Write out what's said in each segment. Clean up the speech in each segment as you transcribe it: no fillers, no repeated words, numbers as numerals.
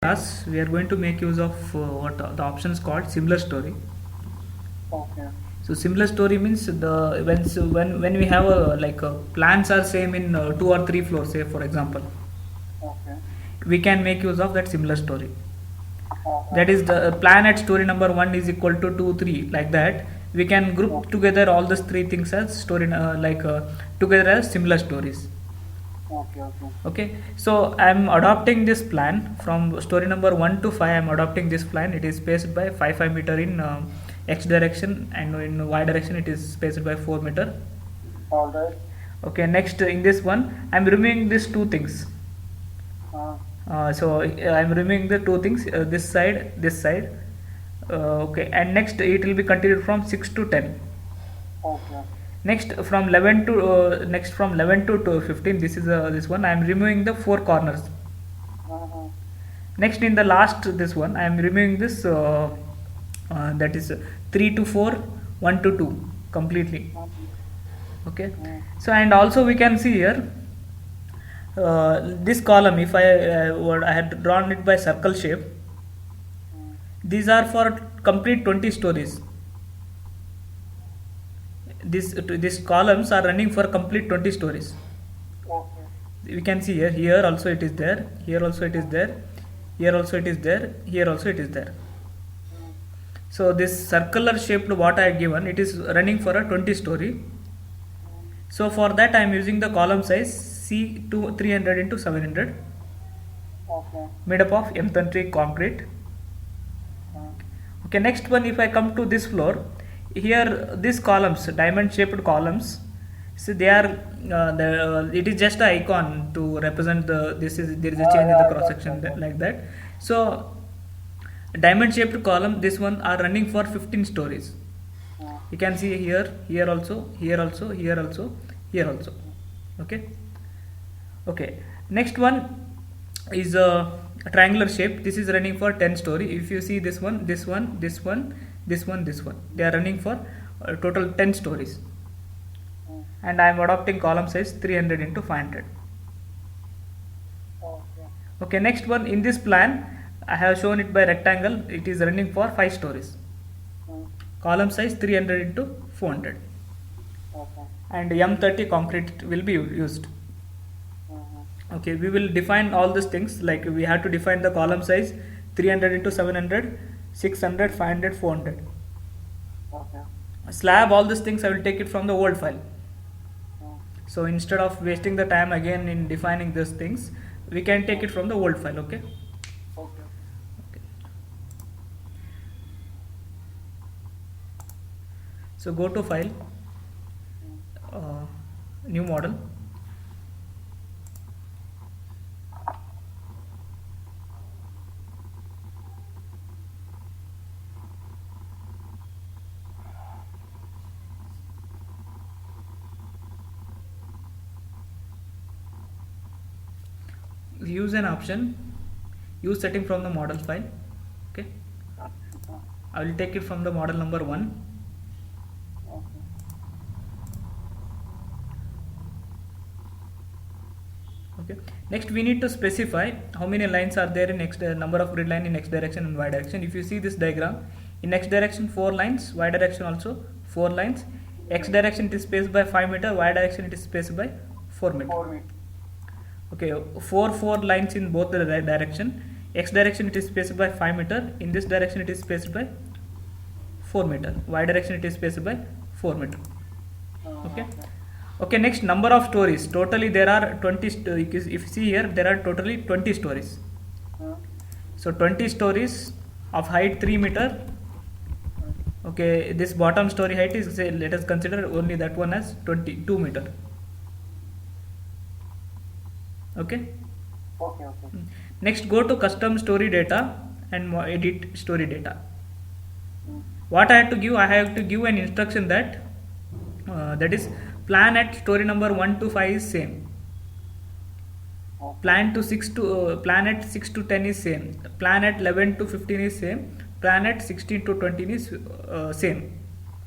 Class we are going to make use of what the options called similar story. Okay. So similar story means when we have plans are same in two or three floors, say for example, Okay. we can make use of that similar story. Okay. That is the plan at story number 1 is equal to 2 3, like that we can group Okay. together all these three things as story together as similar stories. Okay. Okay. Okay, so I'm adopting this plan from story number 1 to 5. I'm adopting this plan. It is spaced by 5 meter in x direction, and in y direction it is spaced by 4 meter. All right. Okay, next in this one I'm removing these two things. Uh, I'm removing the two things, this side. Okay, and next it will be continued from 6 to 10. okay. Next from 11 to 15, this is this one I'm removing the four corners. Uh-huh. Next in the last this one I am removing this that is 3 to 4, 1 to 2 completely. Okay, Uh, so and also we can see here this column, if I had drawn it by circle shape, these are for complete 20 stories. These columns are running for complete 20 stories. okay. We can see here also it is there, here also it is there, here also it is there, here also it is there. So this circular shaped what I have given, it is running for a 20 story. So for that I am using the column size C to 300 into 700, Okay. made up of M33 concrete. Uh, Okay, next one, if I come to this floor, here these columns, diamond shaped columns, so they are it is just an icon to represent there is a change in yeah, the I cross got section, that. Okay. like that. So diamond shaped column, this one are running for 15 stories. Uh, You can see here also, here also, here also, here also. Okay. Okay, next one is a triangular shape. This is running for 10 story. If you see this one, this one, this one, this one, this one, they are running for total 10 stories. uh, And I am adopting column size 300 into 500. okay. Okay, next one, in this plan I have shown it by rectangle. It is running for 5 stories. Uh, Column size 300 into 400, okay. and M30 concrete will be used. Uh-huh. Okay, we will define all these things, like we have to define the column size 300 into 700, 600, 500, 400. Okay. Slab, all these things I will take it from the old file. Uh, So instead of wasting the time again in defining these things, we can take it from the old file. Okay. okay. Okay. So go to file, new model. Use an option, use setting from the model file. Okay, I will take it from the model number 1. Okay. Okay, next we need to specify how many lines are there in x, number of grid line in x direction and y direction. If you see this diagram, in x direction 4 lines, y direction also 4 lines. X direction it is spaced by 5 meter, y direction it is spaced by 4 meter. 4 meter. Okay, 4 lines in both the direction. X direction it is spaced by 5 meter, in this direction it is spaced by 4 meter, y direction it is spaced by 4 meter. Okay. Okay. Okay, next, number of stories. Totally there are 20. If you see here, there are totally 20 stories. Uh, So 20 stories of height 3 meter. Okay, this bottom story height is, say, let us consider only that one as 22 meter. Okay. okay. Okay. Next, go to custom story data and edit story data. Mm, What I have to give? I have to give an instruction that that is plan at story number 1 to 5 is same. okay. Plan at 6 to 10 is same. Plan at 11 to 15 is same. Plan at 16 to 20 is same.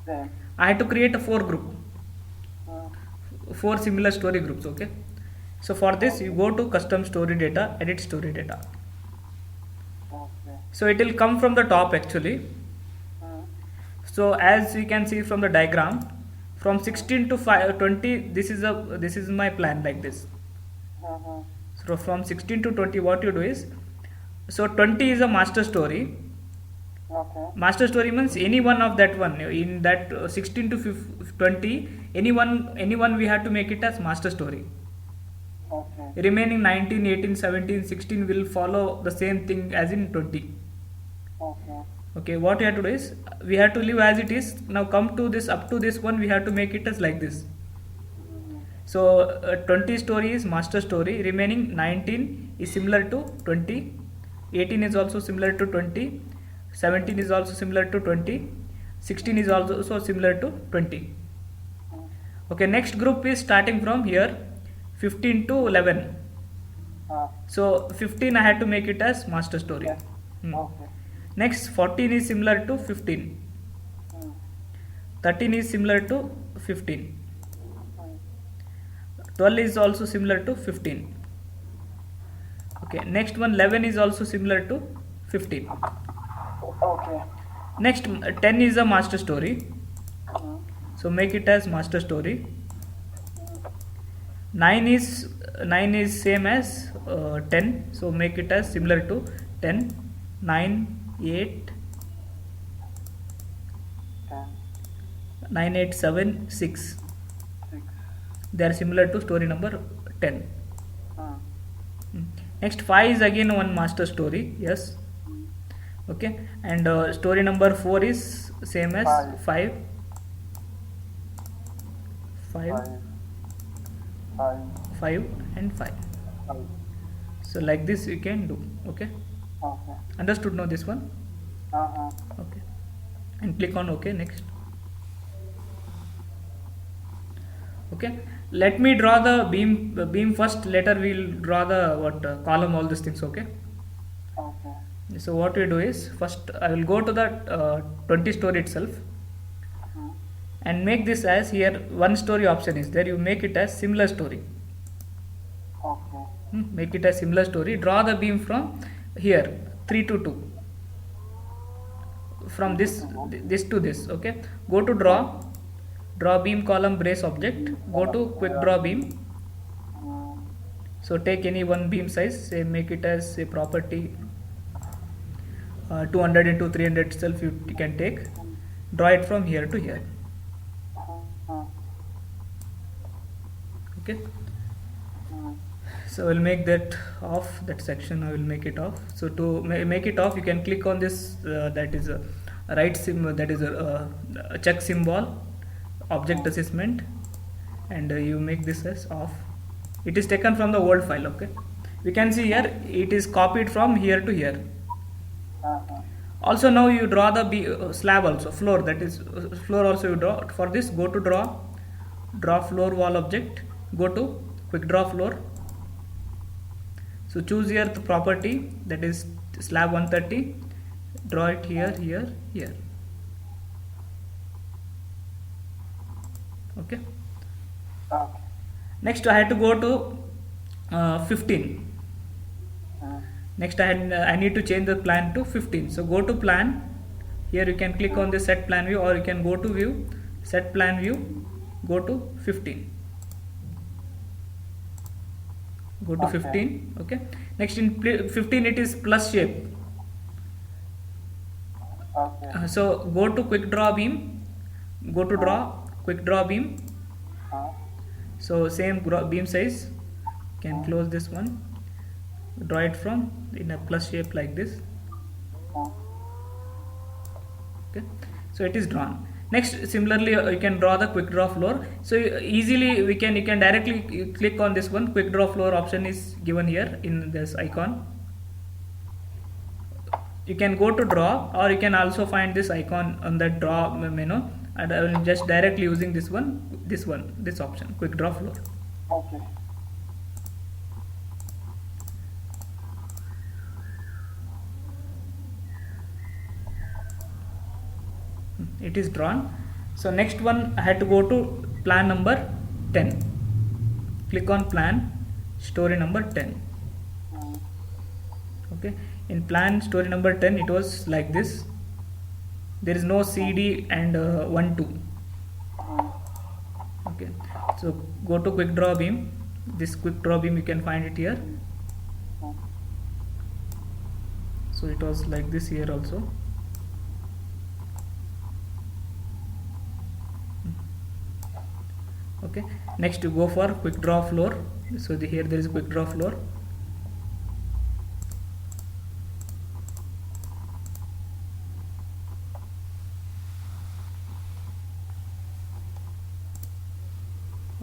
Same. I had to create a Uh, 4 similar story groups. Okay, so for this you go to custom story data, edit story data. Okay. So it will come from the top actually. Hmm. So as you can see from the diagram, from 16 to 20, this is my plan like this. Hmm. So from 16 to 20, what you do is, so 20 is a master story. Okay. Master story means any one of that one in that 16 to 20, anyone we have to make it as master story. Okay. Remaining 19, 18, 17, 16 will follow the same thing as in 20. Okay. Okay, what we have to do is, we have to leave as it is. Now come to this, up to this one we have to make it as like this. Hmm. So 20 story is master story, remaining 19 is similar to 20, 18 is also similar to 20, 17 is also similar to 20, 16 is also similar to 20. Hmm. Okay, next group is starting from here 15 to 11. So 15 I had to make it as master story. Yes. Hmm. Okay. Next 14 is similar to 15, Hmm. 13 is similar to 15, Hmm. 12 is also similar to 15. Okay, next one 11 is also similar to 15. Okay. Next 10 is a master story, Hmm. so make it as master story. 9 is same as 10, so make it as similar to 10. 9, 8, 10. 9, 8, 7, 6, 6. they are similar to story number 10. Hmm. Next 5 is again one master story, yes. Okay, and story number 4 is same as 5. 5, 5. 5 and 5. 5. So like this you can do. Okay, Okay. understood now this one? Uh-huh. Okay, and click on OK. Next. Okay, let me draw the beam first, later we'll draw the column, all these things. Okay, Okay. so what we do is, first I will go to the 20 story itself Hmm. and make this as, here one story option is there, you make it as similar story. Okay. Make it as similar story. Draw the beam from here 3 to 2, from this to this. Okay, go to draw beam column brace object, go to quick draw beam. Hmm. So take any one beam size, say make it as a property 200 into 300 itself you can take. Draw it from here to here. Hmm. Okay, Hmm. so we'll make that off, that section I will make it off. So to make it off, you can click on this that is a right symbol, that is a check symbol, object assessment, and you make this as off. It is taken from the old file. Okay, we can see here it is copied from here to here. Uh-huh. Also now you draw the slab also, floor, that is floor also you draw. For this, go to draw floor wall object, go to quick draw floor. So choose here the property, that is slab 130, draw it here, here, here. Okay, Okay. next I had to go to 15. Hmm. Next I need to change the plan to 15. So go to plan, here you can click on the set plan view, or you can go to view, set plan view, go to 15. Go to Okay. 15. Okay, next in 15 it is plus shape. Okay. So go to quick draw beam, go to draw quick draw beam. Huh? So same beam size, can close this one, draw it from in a plus shape like this. Huh? Okay, so it is drawn. Next, similarly you can draw the quick draw floor. So easily you can directly click on this one, quick draw floor option is given here in this icon. You can go to draw, or you can also find this icon on the draw menu, and I will just directly using this option, quick draw floor. Okay. It is drawn. So next one I had to go to plan number 10. Click on plan, story number 10. Hmm. Okay, In plan story number 10 it was like this. There is no CD and 1 2. Okay, so go to quick draw beam. This quick draw beam you can find it here. So it was like this here also. Okay, next you go for quick draw floor. So here there is a quick draw floor.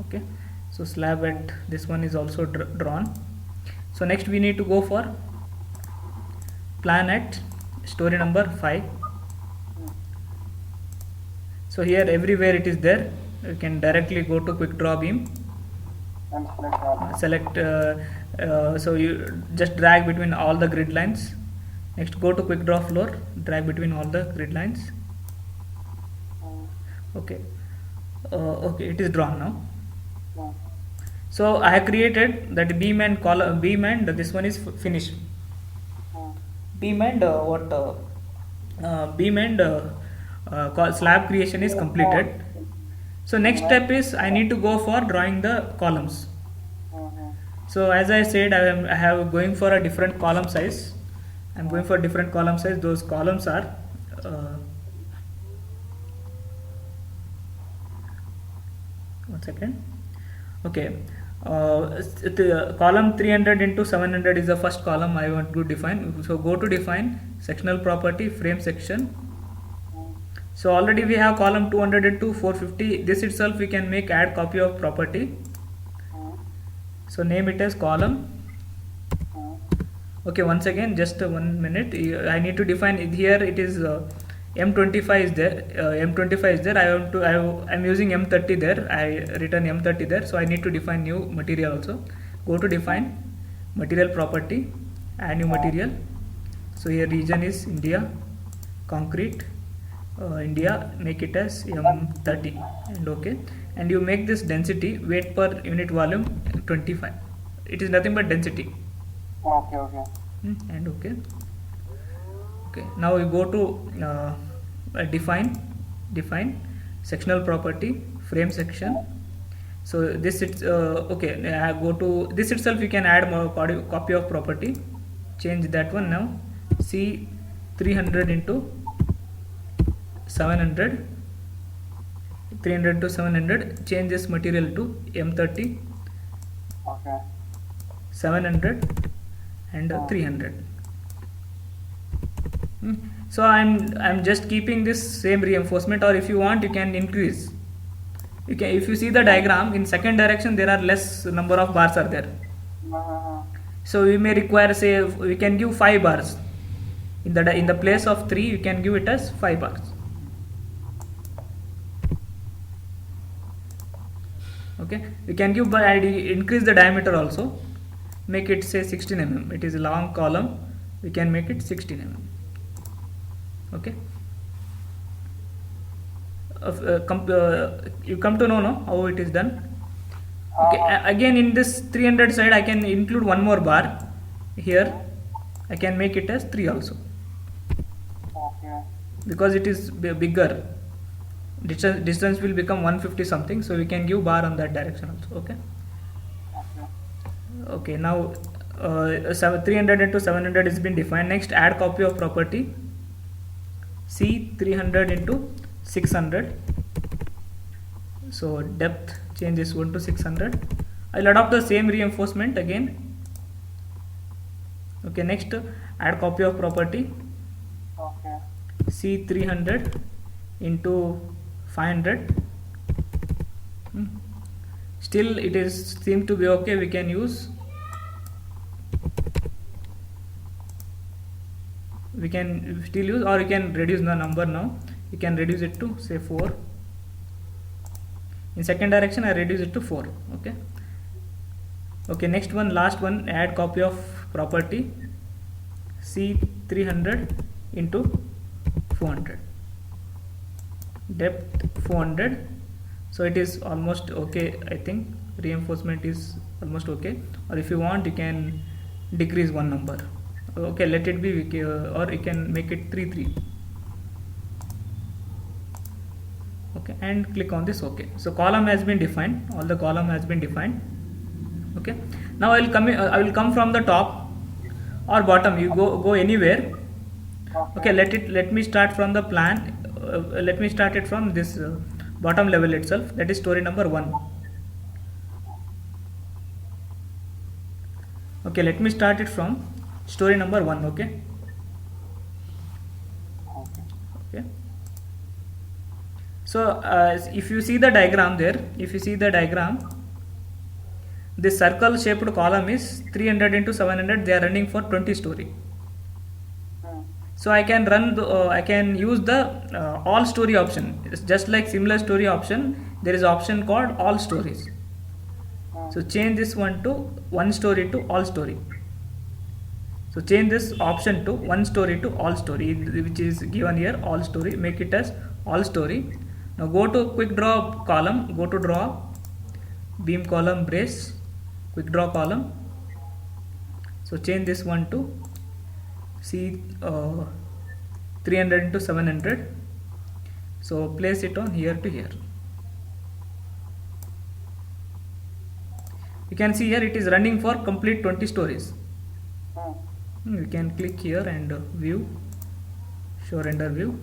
Okay, so slab at this one is also drawn. So next we need to go for plan at story number 5. So here everywhere it is there. You can directly go to quick draw beam, And select all. select so you just drag between all the grid lines. Next go to quick draw floor, drag between all the grid lines. Okay, okay, it is drawn now. So I have created that beam and column, beam and this one is finished. Beam and beam and slab creation is completed. So next step is I need to go for drawing the columns. So as I said, I have going for a different column size. I'm going for different column size. Those columns are one second. Okay, the column 300 into 700 is the first column I want to define. So go to define sectional property frame section. So already we have column 200 into 450. This itself we can make add copy of property. So name it as column. Okay, once again, just 1 minute. I need to define it here. It is M25 is there. M25 is there. I'm using M30 there. I written M30 there. So I need to define new material also. Go to define material property, add new material. So here region is India, concrete. India, make it as M30 and okay, and you make this density weight per unit volume 25. It is nothing but density. Okay. And okay. Now we go to define sectional property frame section. So this it's okay. I go to this itself. You can add more copy of property. Change that one now. C 300 into 700, 300 to 700, change this material to M30, Okay. 700 and 300. So I'm just keeping this same reinforcement, or if you want you can increase. You can, if you see the diagram in second direction there are less number of bars are there. So we may require, say we can give 5 bars. In the place of 3 you can give it as 5 bars. Okay, we can give by increase the diameter also, make it say 16 mm. It is a long column, we can make it 16 mm. Okay, you come to know now how it is done. Okay, again in this 300 side I can include one more bar here. I can make it as 3 also, Okay. because it is bigger. Distance will become 150 something, so we can give bar on that direction also. Okay. Okay, now 300 into 700 has been defined. Next, add copy of property. C 300 into 600. So depth changes 1 to 600. I'll adopt the same reinforcement again. Okay, next add copy of property. Okay. C 300 into 500. Still it is seem to be okay. We can use, we can still use, or you can reduce the number now. You can reduce it to say 4. In second direction I reduce it to 4. Okay. Okay, next one, last one, add copy of property. C 300 into 400. Depth 400. So it is almost okay. I think reinforcement is almost okay, or if you want you can decrease one number. Okay, let it be or you can make it 3 3. Okay, and click on this OK. So column has been defined, all the column has been defined. Okay, now I will come from the top or bottom, you go anywhere. Okay, let me start from the plan. Let me start it from this bottom level itself, that is story number 1. Okay, let me start it from story number 1. Okay. Okay. So if you see the diagram there, this circle shaped column is 300 into 700. They are running for 20 story. So I can run I can use the all story option. It's just like similar story option, there is option called all stories. So change this one to one story to all story. So change this option to one story to all story, which is given here, all story. Make it as all story. Now go to quick draw column, go to draw, beam column brace, quick draw column. So change this one to see 300 into 700. So place it on here to here. You can see here it is running for complete 20 stories. You can click here and view, show render view.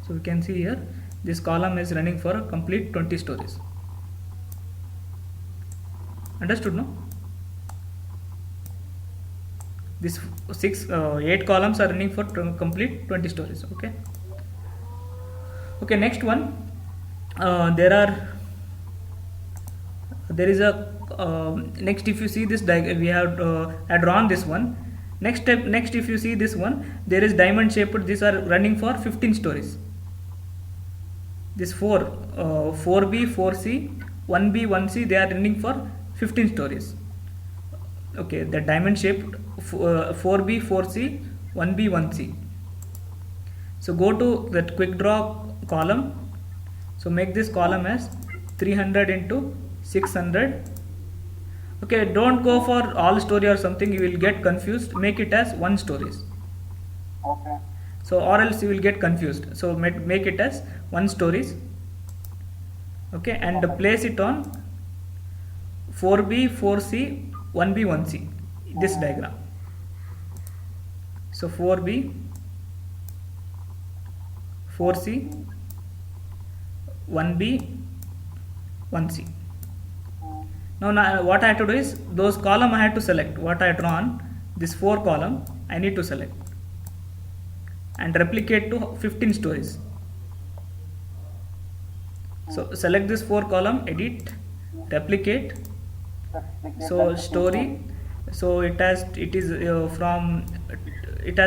So we can see here this column is running for a complete 20 stories. Understood, no? This 8 columns are running for complete 20 stories. Okay. Okay, next one. There is a next, if you see this diagram, we have drawn this one. Next if you see this one, there is diamond shaped. These are running for 15 stories. This 4B, 4C, 1B, 1C, they are running for 15 stories. Okay, the diamond shaped 4B, 4C, 1B, 1C. So go to that quick draw column. So make this column as 300 into 600. Okay, don't go for all story or something, you will get confused. Make it as one stories. Okay. So or else you will get confused. So make it as one stories. Okay, and place it on 4B, 4C, 1B, 1C, this diagram. So 4B, 4C, 1B, 1C. Now what I have to do is, those column I have to select. What I have drawn, this 4 column I need to select and replicate to 15 stories. So select this 4 column, edit, replicate. So story, so it has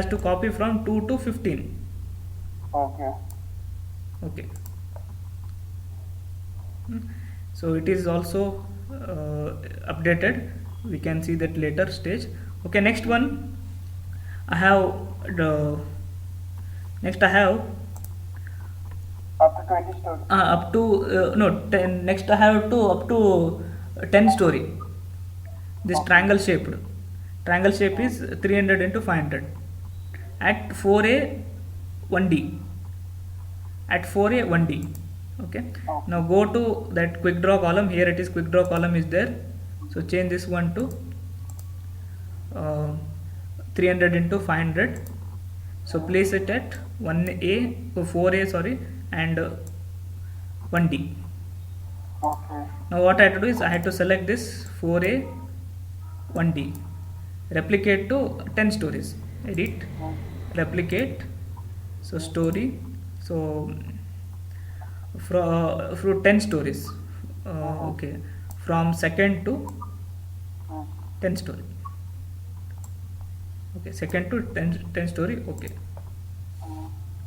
to copy from 2 to 15. Okay. Okay. So it is also updated. We can see that later stage. Okay, next one I have Up to 20 stories. up to no 10. Next I have to up to 10 story. This triangle shape is 300 into 500 at 4A 1D, at 4A 1D. Okay, now go to that quick draw column. Here it is, quick draw column is there. So change this one to 300 into 500. So place it at 1A, 4A, sorry, and 1D. Okay. Now what I have to do is, I have to select this 4A 1D, replicate to 10 stories, edit, replicate. So story, so from 10 stories. Okay, from second to 10 story. Okay, second to 10 story. Okay.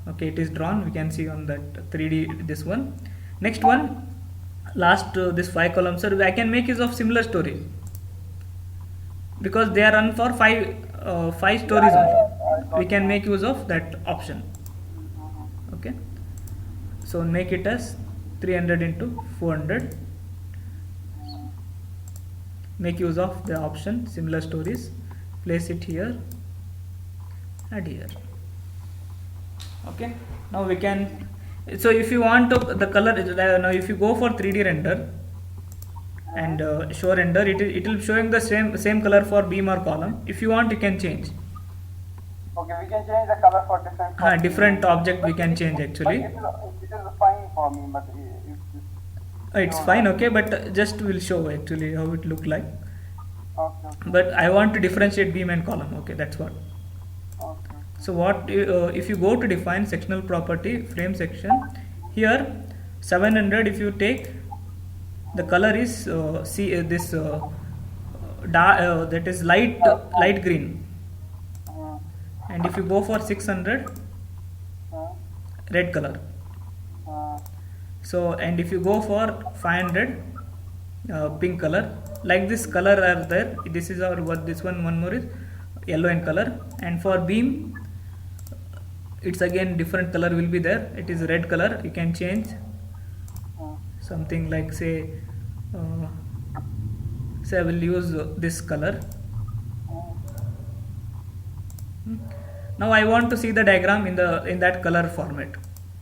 Okay, it is drawn. We can see on that 3D this one. Next one, last this 5 columns. So I can make use of similar story because they are run for 5 stories only. We can make use of that option. Okay, so make it as 300 into 400. Make use of the option similar stories, place it here and here. Okay, now we can, so if you want to, the color now if you go for 3D render and show render, it will showing the same color for beam or column. If you want, you can change. Okay, we can change the color for different. Different object we can change actually. It is fine for me, but It's fine, okay, but just will show actually how it look like. Okay. But I want to differentiate beam and column. Okay, that's what. Okay. So what if you go to define sectional property frame section, here 700, if you take the color is that is light green, and if you go for 600, red color. So and if you go for 500, pink color. Like this color are there. This is our what, this one more is yellow in color, and for beam it's again different color will be there. It is red color. You can change something like say I will use this color. Now I want to see the diagram in that color format,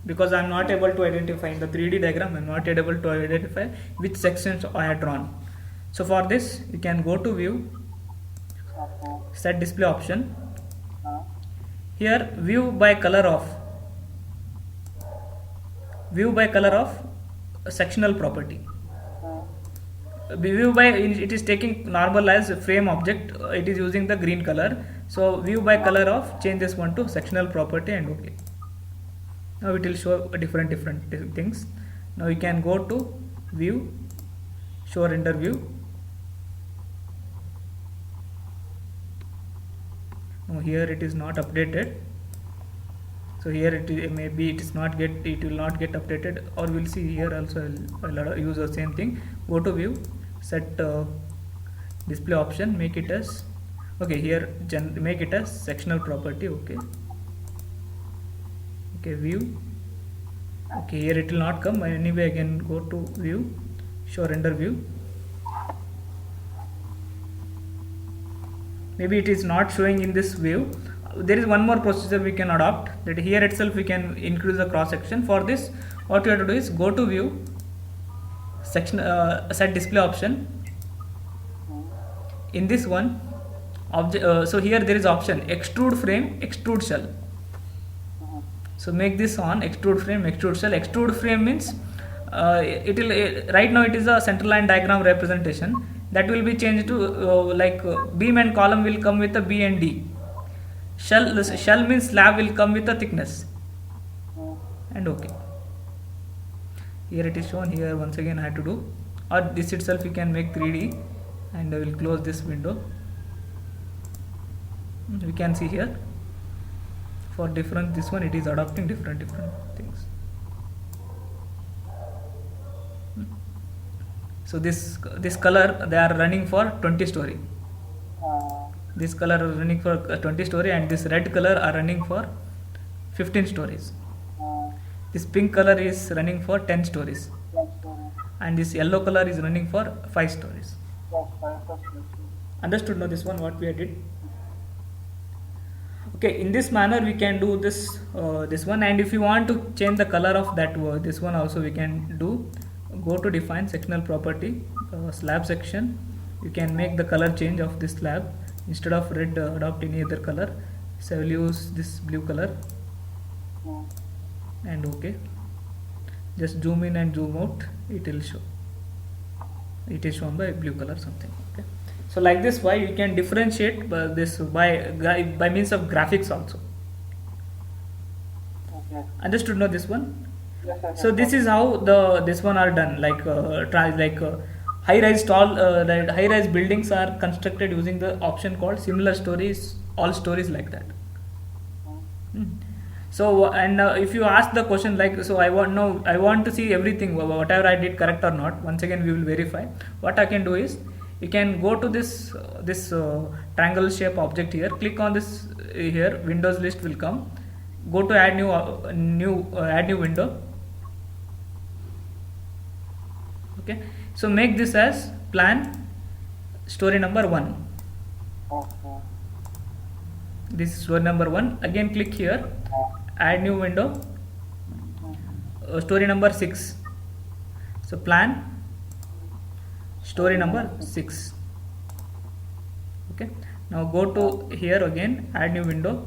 because I am not able to identify in the 3D diagram. I am not able to identify which sections I have drawn. So for this, you can go to view, set display option. Here view by color of sectional property. View by, it is taking normal as frame object. It is using the green color. So view by color of, change this one to sectional property and OK. Now it will show different things. Now you can go to view, show render view. Now here it is not updated. So here maybe it will not get updated, or we'll see here also. I'll use the same thing. Go to view, set display option, make it as okay. Here make it as sectional property. Okay. Okay, view. Okay, here it will not come. Anyway, again go to view, show render view. Maybe it is not showing in this view. There is one more procedure we can adopt, that here itself we can increase the cross section. For this, what you have to do is go to view, section, set display option. In this one object, so here there is option extrude frame, extrude shell. So make this on extrude frame, extrude shell. Extrude frame means it will right now it is a center line diagram representation. That will be changed to beam and column will come with a B and D. Shell means slab will come with a thickness. And okay. Here it is shown. Here once again I have to do, or this itself you can make 3D, and I will close this window. We can see here for different, this one it is adopting different things. So this color they are running for 20 story. This color is running for 20 story, and this red color are running for 15 stories. This pink color is running for 10 stories, and this yellow color is running for 5 stories. Understood now this one what we did? Okay, in this manner we can do this one, and if you want to change the color of that this one also we can do. Go to define sectional property, slab section. You can make the color change of this slab. Instead of red, adopt any other color. So I will use this blue color. And okay. Just zoom in and zoom out. It will show. It is shown by blue color something. Okay. So like this, why you can differentiate this by means of graphics also. Okay. Understood now this one? Yes, yes, So this is how this one are done, high-rise high-rise buildings are constructed using the option called similar stories, all stories like that. So and if you ask the question like, so I want to see everything, whatever I did correct or not. Once again we will verify. What I can do is, you can go to this triangle shape object here, click on this here, Windows list will come. Go to add new window. Okay, so make this as plan story number 1. Okay. This is story number 1. Again click here, add new window, story number 6. So plan story number 6. Okay, now go to here again, add new window,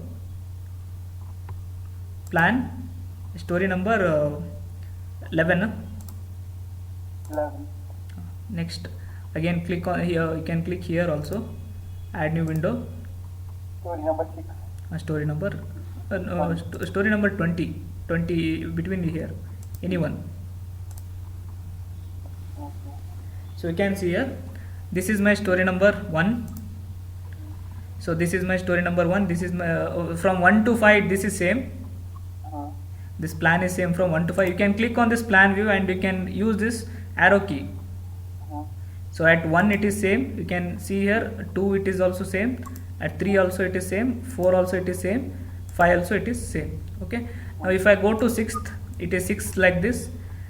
plan story number 11. 11. Next again click on here, you can click here also, add new window, Story number 6. story number story number 20 between here, anyone. Okay. So you can see here, this is my story number 1. So this is my story number 1. This is my from 1 to 5, this is same. This plan is same from 1 to 5. You can click on this plan view and you can use this arrow key. So at 1 it is same, you can see here, 2 it is also same, at 3 also it is same, 4 also it is same, 5 also it is same. Okay, now if I go to 6th, it is 6 like this,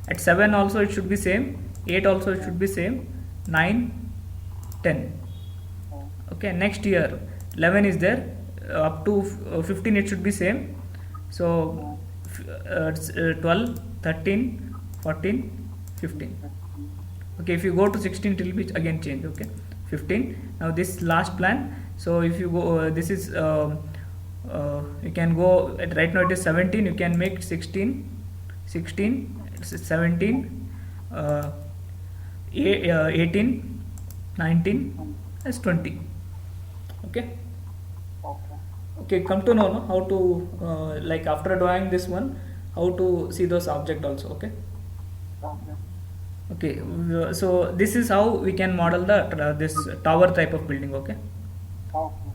at 7 also it should be same, 8 also it should be same, 9, 10. Okay, next year 11 is there, up to 15 it should be same. So 12, 13, 14, 15. Okay, if you go to 16 it will be again change. Okay, 15. Now this last plan, so if you go this is you can go right now it is 17, you can make 16, 17, 18, 19 as 20. Okay, Okay. come to know how to like after drawing this one, how to see those object also. Okay. Okay. Okay, so this is how we can model the this tower type of building. Okay. Okay.